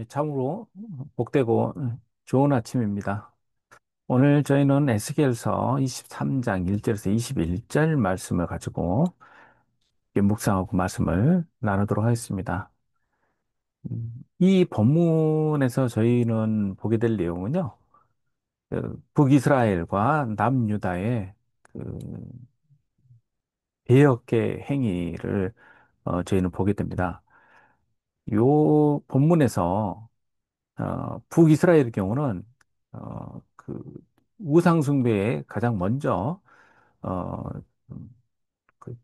참으로 복되고 좋은 아침입니다. 오늘 저희는 에스겔서 23장 1절에서 21절 말씀을 가지고 묵상하고 말씀을 나누도록 하겠습니다. 이 본문에서 저희는 보게 될 내용은요, 북이스라엘과 남유다의 그 개혁의 행위를 저희는 보게 됩니다. 요 본문에서 북이스라엘의 경우는 그 우상 숭배에 가장 먼저 어,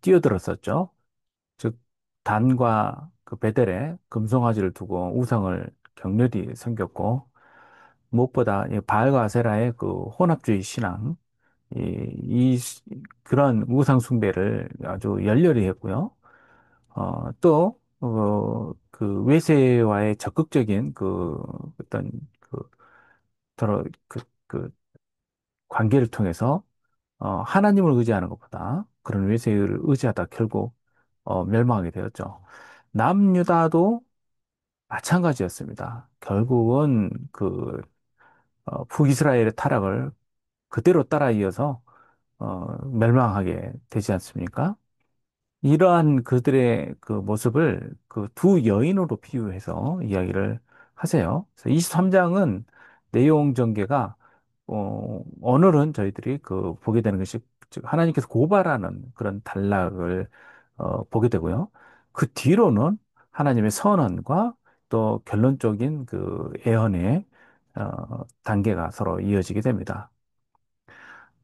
뛰어들었었죠. 즉 단과 그 베델에 금송아지를 두고 우상을 격렬히 섬겼고 무엇보다 이 바알과 아세라의 그 혼합주의 신앙 그런 우상 숭배를 아주 열렬히 했고요. 그 외세와의 적극적인 그 어떤 그 서로 그 관계를 통해서 하나님을 의지하는 것보다 그런 외세를 의지하다 결국 멸망하게 되었죠. 남유다도 마찬가지였습니다. 결국은 북이스라엘의 타락을 그대로 따라 이어서 멸망하게 되지 않습니까? 이러한 그들의 그 모습을 그 두 여인으로 비유해서 이야기를 하세요. 그래서 23장은 내용 전개가 오늘은 저희들이 그 보게 되는 것이 즉 하나님께서 고발하는 그런 단락을 보게 되고요. 그 뒤로는 하나님의 선언과 또 결론적인 그 애언의 단계가 서로 이어지게 됩니다.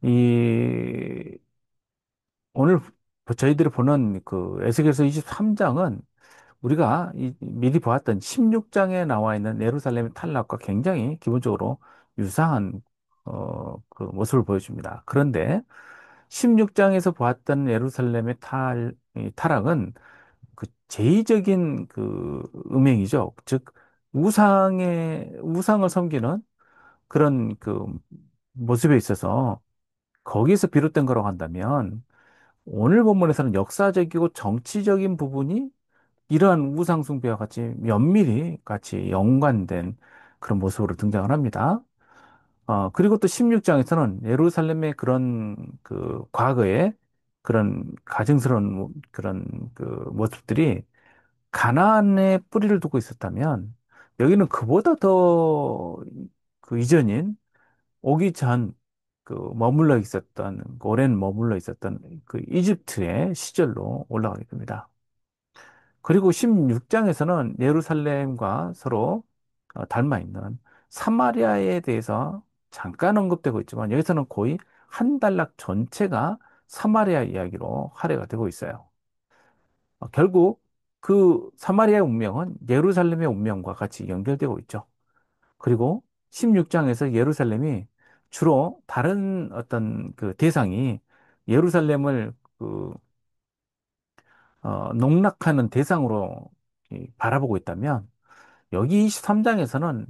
이 오늘 저희들이 보는 그 에스겔서 23장은 우리가 미리 보았던 16장에 나와 있는 예루살렘의 탈락과 굉장히 기본적으로 유사한 그 모습을 보여줍니다. 그런데 16장에서 보았던 예루살렘의 이 타락은 그 제의적인 그 음행이죠. 즉 우상을 섬기는 그런 그 모습에 있어서 거기에서 비롯된 거라고 한다면 오늘 본문에서는 역사적이고 정치적인 부분이 이러한 우상숭배와 같이 면밀히 같이 연관된 그런 모습으로 등장을 합니다. 그리고 또 16장에서는 예루살렘의 그런 그 과거의 그런 가증스러운 그런 그 모습들이 가나안에 뿌리를 두고 있었다면 여기는 그보다 더 그 이전인 오기 전 그 머물러 있었던 그 오랜 머물러 있었던 그 이집트의 시절로 올라가게 됩니다. 그리고 16장에서는 예루살렘과 서로 닮아 있는 사마리아에 대해서 잠깐 언급되고 있지만 여기서는 거의 한 단락 전체가 사마리아 이야기로 할애가 되고 있어요. 결국 그 사마리아의 운명은 예루살렘의 운명과 같이 연결되고 있죠. 그리고 16장에서 예루살렘이 주로 다른 어떤 그 대상이 예루살렘을 농락하는 대상으로 바라보고 있다면 여기 23장에서는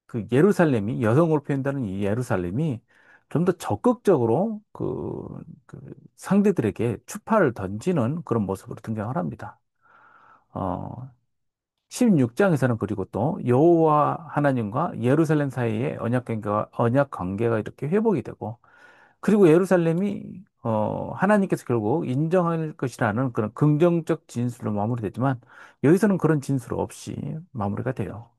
그 예루살렘이 여성으로 표현되는 이 예루살렘이 좀 더 적극적으로 그 상대들에게 추파를 던지는 그런 모습으로 등장을 합니다. 어, 16장에서는 그리고 또 여호와 하나님과 예루살렘 사이의 언약 관계가 이렇게 회복이 되고 그리고 예루살렘이 하나님께서 결국 인정할 것이라는 그런 긍정적 진술로 마무리되지만 여기서는 그런 진술 없이 마무리가 돼요.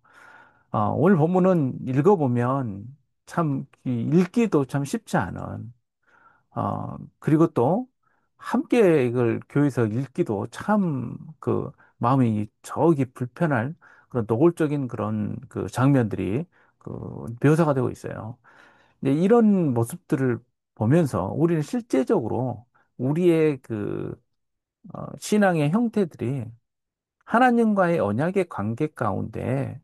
오늘 본문은 읽어보면 참 읽기도 참 쉽지 않은 그리고 또 함께 이걸 교회에서 읽기도 참 그 마음이 저기 불편할 그런 노골적인 그런 그 장면들이 그 묘사가 되고 있어요. 근데 이런 모습들을 보면서 우리는 실제적으로 우리의 신앙의 형태들이 하나님과의 언약의 관계 가운데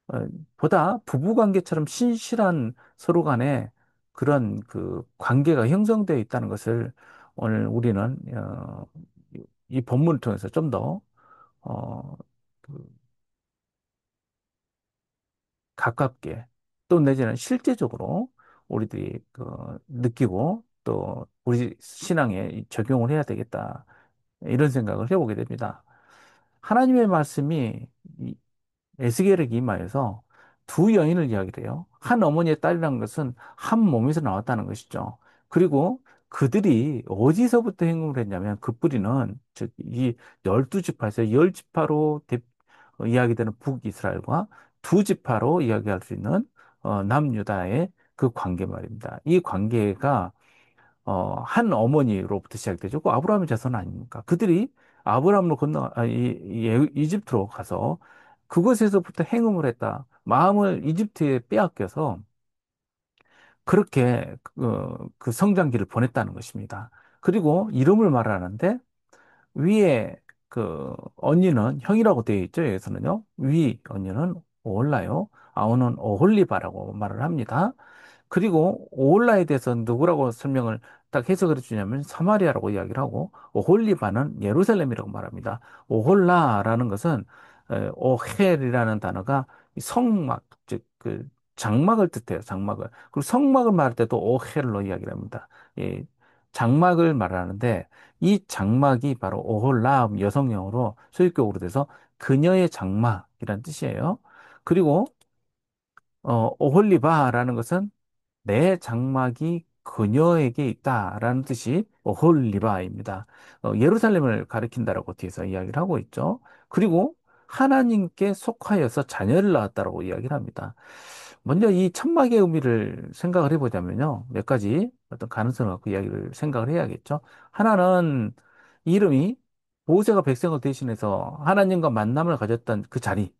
어, 보다 부부 관계처럼 신실한 서로 간에 그런 그 관계가 형성되어 있다는 것을 오늘 우리는 이 본문을 통해서 좀 더 어, 그 가깝게 또 내지는 실제적으로 우리들이 느끼고 또 우리 신앙에 적용을 해야 되겠다 이런 생각을 해보게 됩니다. 하나님의 말씀이 에스겔의 기마에서 두 여인을 이야기를 해요. 한 어머니의 딸이라는 것은 한 몸에서 나왔다는 것이죠. 그리고 그들이 어디서부터 행음을 했냐면 그 뿌리는 즉 이 12지파에서 10지파로 이야기되는 북이스라엘과 두 지파로 이야기할 수 있는 남유다의 그 관계 말입니다. 이 관계가 한 어머니로부터 시작되죠. 그 아브라함의 자손 아닙니까? 그들이 아브라함으로 이집트로 가서 그곳에서부터 행음을 했다. 마음을 이집트에 빼앗겨서 그렇게 그 성장기를 보냈다는 것입니다. 그리고 이름을 말하는데 위에 그 언니는 형이라고 되어 있죠. 여기서는요. 위 언니는 오홀라요. 아우는 오홀리바라고 말을 합니다. 그리고 오홀라에 대해서 누구라고 설명을 딱 해석을 해주냐면 사마리아라고 이야기를 하고 오홀리바는 예루살렘이라고 말합니다. 오홀라라는 것은 오헬이라는 단어가 이 성막, 즉 그 장막을 뜻해요. 장막을. 그리고 성막을 말할 때도 오헬로 이야기를 합니다. 이 장막을 말하는데 이 장막이 바로 오홀라 여성형으로 소유격으로 돼서 그녀의 장막이라는 뜻이에요. 그리고 오홀리바라는 것은 내 장막이 그녀에게 있다라는 뜻이 오홀리바입니다. 예루살렘을 가리킨다라고 뒤에서 이야기를 하고 있죠. 그리고 하나님께 속하여서 자녀를 낳았다라고 이야기를 합니다. 먼저 이 천막의 의미를 생각을 해보자면요. 몇 가지 어떤 가능성을 갖고 이야기를 생각을 해야겠죠. 하나는 이름이 모세가 백성을 대신해서 하나님과 만남을 가졌던 그 자리,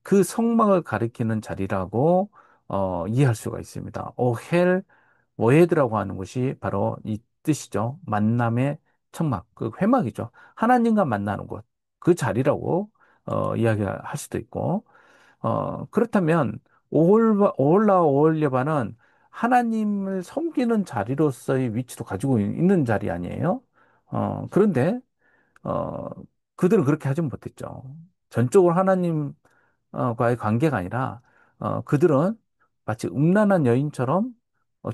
그 성막을 가리키는 자리라고 이해할 수가 있습니다. 오헬 모헤드라고 하는 것이 바로 이 뜻이죠. 만남의 청막, 그 회막이죠. 하나님과 만나는 곳, 그 자리라고 이야기할 수도 있고, 그렇다면 오홀라 오홀레바는 하나님을 섬기는 자리로서의 위치도 가지고 있는 자리 아니에요? 그런데 어, 그들은 그렇게 하지 못했죠. 전적으로 하나님과의 관계가 아니라 그들은 마치 음란한 여인처럼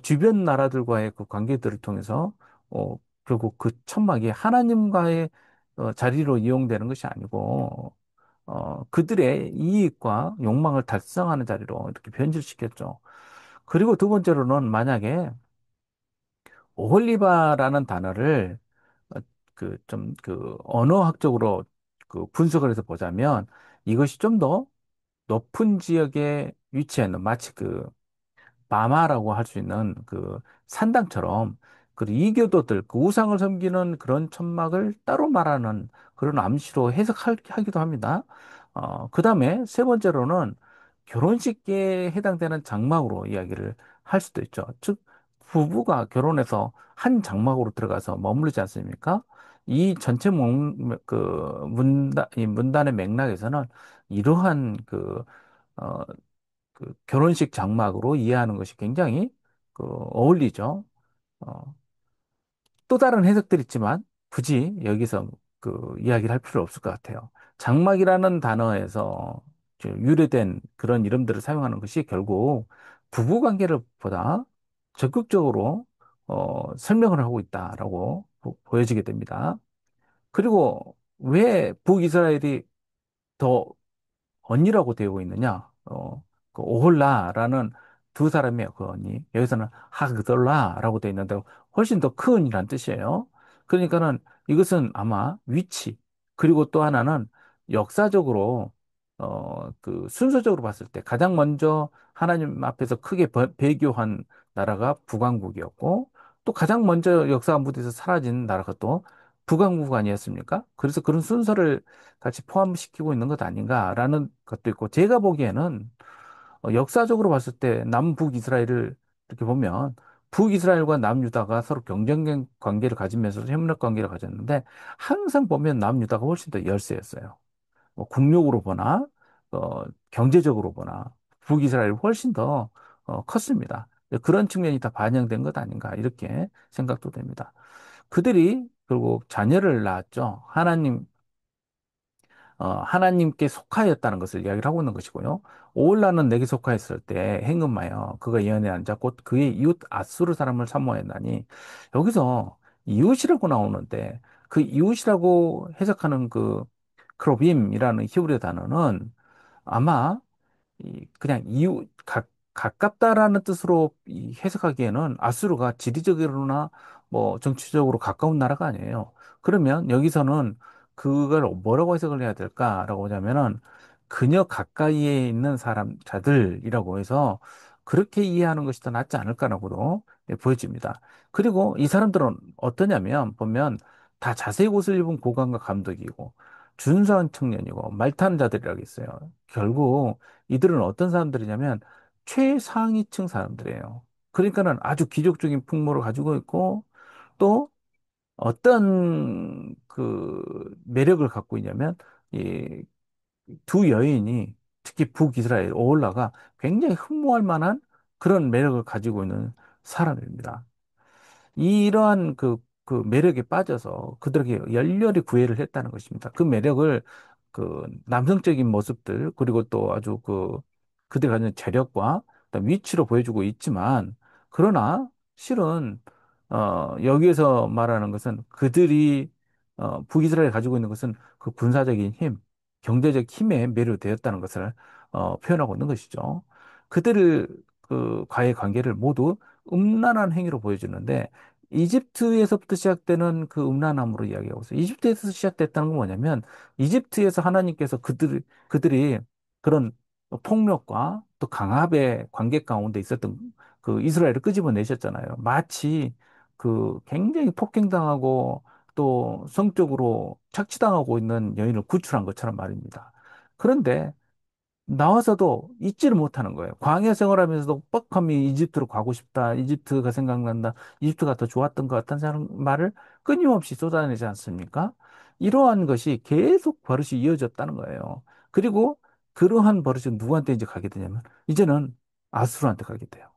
주변 나라들과의 그 관계들을 통해서 어, 결국 그 천막이 하나님과의 자리로 이용되는 것이 아니고 그들의 이익과 욕망을 달성하는 자리로 이렇게 변질시켰죠. 그리고 두 번째로는 만약에 오홀리바라는 단어를 언어학적으로 그 분석을 해서 보자면 이것이 좀 더 높은 지역에 위치해 있는 마치 그 마마라고 할 수 있는 그 산당처럼 그 이교도들, 그 우상을 섬기는 그런 천막을 따로 말하는 그런 암시로 해석하기도 합니다. 그 다음에 세 번째로는 결혼식에 해당되는 장막으로 이야기를 할 수도 있죠. 즉, 부부가 결혼해서 한 장막으로 들어가서 머무르지 않습니까? 이 전체 이 문단의 맥락에서는 이러한 어, 그 결혼식 장막으로 이해하는 것이 굉장히 어울리죠. 어, 또 다른 해석들이 있지만 굳이 여기서 그 이야기를 할 필요 없을 것 같아요. 장막이라는 단어에서 유래된 그런 이름들을 사용하는 것이 결국 부부 관계를 보다 적극적으로 설명을 하고 있다라고 보여지게 됩니다. 그리고 왜 북이스라엘이 더 언니라고 되어 있느냐? 그 오홀라라는 두 사람이에요, 그 언니. 여기서는 하그돌라라고 되어 있는데 훨씬 더 큰이란 뜻이에요. 그러니까는 이것은 아마 위치, 그리고 또 하나는 역사적으로, 그 순서적으로 봤을 때 가장 먼저 하나님 앞에서 크게 배교한 나라가 북왕국이었고 또 가장 먼저 역사 무대에서 사라진 나라가 또 북왕국 아니었습니까? 그래서 그런 순서를 같이 포함시키고 있는 것 아닌가라는 것도 있고, 제가 보기에는 역사적으로 봤을 때 남북 이스라엘을 이렇게 보면 북이스라엘과 남유다가 서로 경쟁 관계를 가지면서 협력 관계를 가졌는데 항상 보면 남유다가 훨씬 더 열세였어요. 뭐 국력으로 보나 경제적으로 보나 북이스라엘이 훨씬 더 컸습니다. 그런 측면이 다 반영된 것 아닌가 이렇게 생각도 됩니다. 그들이 결국 자녀를 낳았죠. 하나님께 속하였다는 것을 이야기를 하고 있는 것이고요. 오홀라는 내게 속하였을 때 행음하여 그가 예언에 앉아 곧 그의 이웃 아수르 사람을 사모하였나니 여기서 이웃이라고 나오는데 그 이웃이라고 해석하는 그 크로빔이라는 히브리 단어는 아마 그냥 가깝다라는 뜻으로 해석하기에는 아수르가 지리적으로나 뭐 정치적으로 가까운 나라가 아니에요. 그러면 여기서는 그걸 뭐라고 해석을 해야 될까라고 하자면은 그녀 가까이에 있는 자들이라고 해서 그렇게 이해하는 것이 더 낫지 않을까라고도 보여집니다. 그리고 이 사람들은 어떠냐면 보면 다 자색 옷을 입은 고관과 감독이고 준수한 청년이고 말타는 자들이라고 있어요. 결국 이들은 어떤 사람들이냐면 최상위층 사람들이에요. 그러니까는 아주 귀족적인 풍모를 가지고 있고 또 어떤 그 매력을 갖고 있냐면 이 두 여인이 특히 북이스라엘 오홀라가 굉장히 흠모할 만한 그런 매력을 가지고 있는 사람입니다. 이러한 그 매력에 빠져서 그들에게 열렬히 구애를 했다는 것입니다. 그 매력을 그 남성적인 모습들, 그리고 또 아주 그들이 가진 재력과 그다음 위치로 보여주고 있지만, 그러나 실은, 여기에서 말하는 것은 그들이, 북이스라엘이 가지고 있는 것은 그 군사적인 힘, 경제적 힘에 매료되었다는 것을, 표현하고 있는 것이죠. 그들을, 과의 관계를 모두 음란한 행위로 보여주는데, 이집트에서부터 시작되는 그 음란함으로 이야기하고 있어요. 이집트에서 시작됐다는 건 뭐냐면, 이집트에서 하나님께서 그들이 그런 폭력과 또 강압의 관계 가운데 있었던 그 이스라엘을 끄집어내셨잖아요. 마치 그 굉장히 폭행당하고 또 성적으로 착취당하고 있는 여인을 구출한 것처럼 말입니다. 그런데 나와서도 잊지를 못하는 거예요. 광야 생활하면서도 뻑하면 이집트로 가고 싶다. 이집트가 생각난다. 이집트가 더 좋았던 것 같다는 말을 끊임없이 쏟아내지 않습니까? 이러한 것이 계속 버릇이 이어졌다는 거예요. 그리고 그러한 버릇이 누구한테 이제 가게 되냐면 이제는 아수르한테 가게 돼요.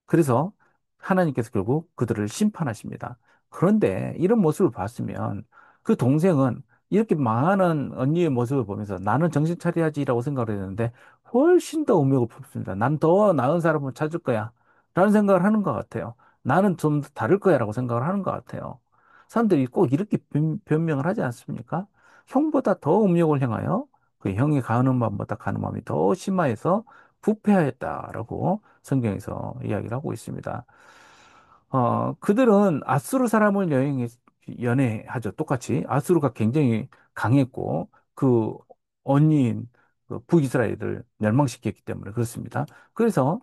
그래서 하나님께서 결국 그들을 심판하십니다. 그런데 이런 모습을 봤으면 그 동생은 이렇게 망하는 언니의 모습을 보면서 나는 정신 차려야지라고 생각을 했는데 훨씬 더 운명을 품습니다. 난 더 나은 사람을 찾을 거야. 라는 생각을 하는 것 같아요. 나는 좀 더 다를 거야. 라고 생각을 하는 것 같아요. 사람들이 꼭 이렇게 변명을 하지 않습니까? 형보다 더 음욕을 향하여 그 형이 가는 마음보다 가는 마음이 더 심하여서 부패하였다라고 성경에서 이야기를 하고 있습니다. 그들은 아수르 사람을 연애하죠. 똑같이. 아수르가 굉장히 강했고, 그 언니인 그 북이스라엘을 멸망시켰기 때문에 그렇습니다. 그래서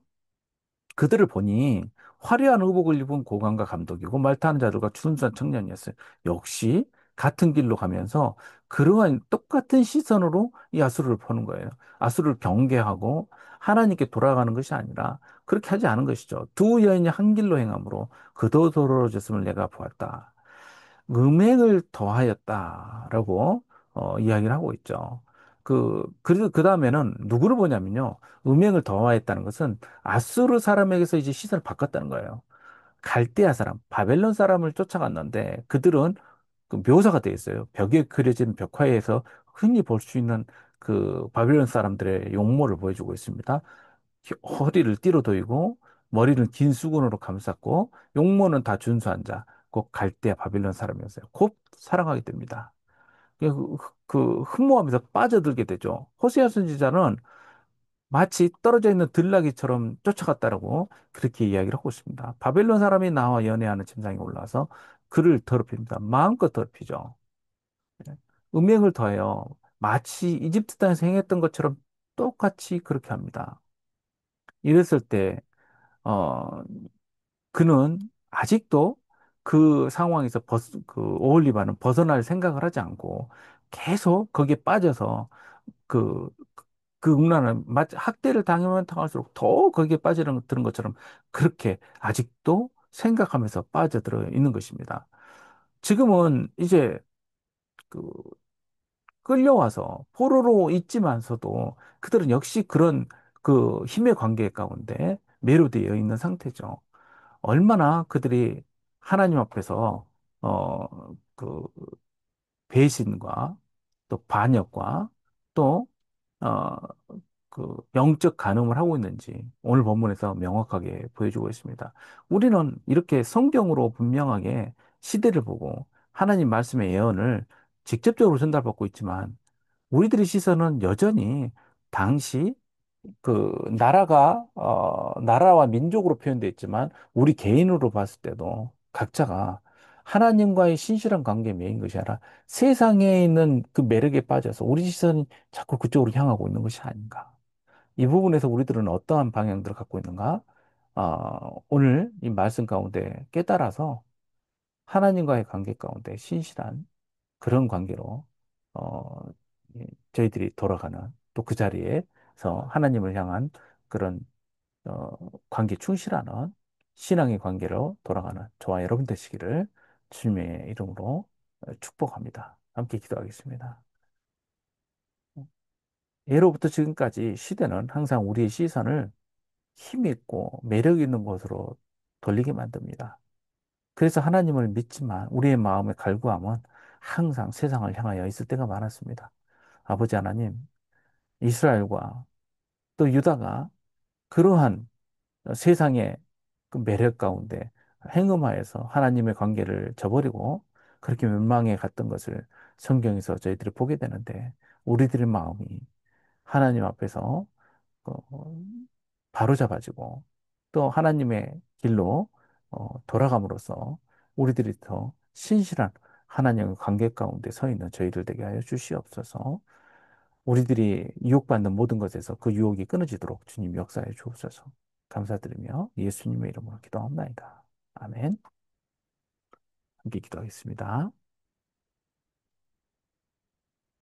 그들을 보니 화려한 의복을 입은 고관과 감독이고 말타는 자들과 준수한 청년이었어요. 역시 같은 길로 가면서 그러한 똑같은 시선으로 이 아수르를 보는 거예요. 아수르를 경계하고 하나님께 돌아가는 것이 아니라 그렇게 하지 않은 것이죠. 두 여인이 한 길로 행함으로 그도 도로졌음을 내가 보았다. 음행을 더하였다라고 이야기를 하고 있죠. 그래서 그 다음에는 누구를 보냐면요. 음행을 더하였다는 것은 아수르 사람에게서 이제 시선을 바꿨다는 거예요. 갈대아 사람, 바벨론 사람을 쫓아갔는데 그들은 그 묘사가 되어 있어요. 벽에 그려진 벽화에서 흔히 볼 수 있는 그 바벨론 사람들의 용모를 보여주고 있습니다. 허리를 띠로 도이고 머리는 긴 수건으로 감쌌고 용모는 다 준수한 자, 곧 갈대아 바빌론 사람이었어요. 곧 사랑하게 됩니다. 그 흠모하면서 빠져들게 되죠. 호세아 선지자는 마치 떨어져 있는 들나귀처럼 쫓아갔다라고 그렇게 이야기를 하고 있습니다. 바벨론 사람이 나와 연애하는 침상에 올라와서 그를 더럽힙니다. 마음껏 더럽히죠. 예. 음행을 더해요. 마치 이집트 땅에서 행했던 것처럼 똑같이 그렇게 합니다. 이랬을 때, 어, 그는 아직도 그 상황에서 오홀리바는 벗어날 생각을 하지 않고 계속 거기에 빠져서 그, 그 음란한, 마치 학대를 당하면 당할수록 더 거기에 빠져드는 것처럼 그렇게 아직도 생각하면서 빠져들어 있는 것입니다. 지금은 이제 그 끌려와서 포로로 있지만서도 그들은 역시 그런 그 힘의 관계 가운데 매료되어 있는 상태죠. 얼마나 그들이 하나님 앞에서 그 배신과 또 반역과 또 어, 그 영적 간음을 하고 있는지 오늘 본문에서 명확하게 보여주고 있습니다. 우리는 이렇게 성경으로 분명하게 시대를 보고 하나님 말씀의 예언을 직접적으로 전달받고 있지만 우리들의 시선은 여전히 당시 그 나라가 나라와 민족으로 표현되어 있지만 우리 개인으로 봤을 때도 각자가 하나님과의 신실한 관계에 매인 것이 아니라 세상에 있는 그 매력에 빠져서 우리 시선이 자꾸 그쪽으로 향하고 있는 것이 아닌가. 이 부분에서 우리들은 어떠한 방향들을 갖고 있는가? 오늘 이 말씀 가운데 깨달아서 하나님과의 관계 가운데 신실한 그런 관계로 어, 저희들이 돌아가는 또 그 자리에서 하나님을 향한 그런 어, 관계 충실하는 신앙의 관계로 돌아가는 저와 여러분 되시기를 주님의 이름으로 축복합니다. 함께 기도하겠습니다. 예로부터 지금까지 시대는 항상 우리의 시선을 힘 있고 매력 있는 곳으로 돌리게 만듭니다. 그래서 하나님을 믿지만 우리의 마음의 갈구함은 항상 세상을 향하여 있을 때가 많았습니다. 아버지 하나님, 이스라엘과 또 유다가 그러한 세상의 그 매력 가운데 행음하여서 하나님의 관계를 저버리고 그렇게 멸망해 갔던 것을 성경에서 저희들이 보게 되는데 우리들의 마음이 하나님 앞에서 바로잡아지고 또 하나님의 길로 돌아감으로써 우리들이 더 신실한 하나님의 관계 가운데 서 있는 저희들 되게 하여 주시옵소서. 우리들이 유혹받는 모든 것에서 그 유혹이 끊어지도록 주님 역사해 주옵소서. 감사드리며 예수님의 이름으로 기도합니다. 아멘. 함께 기도하겠습니다.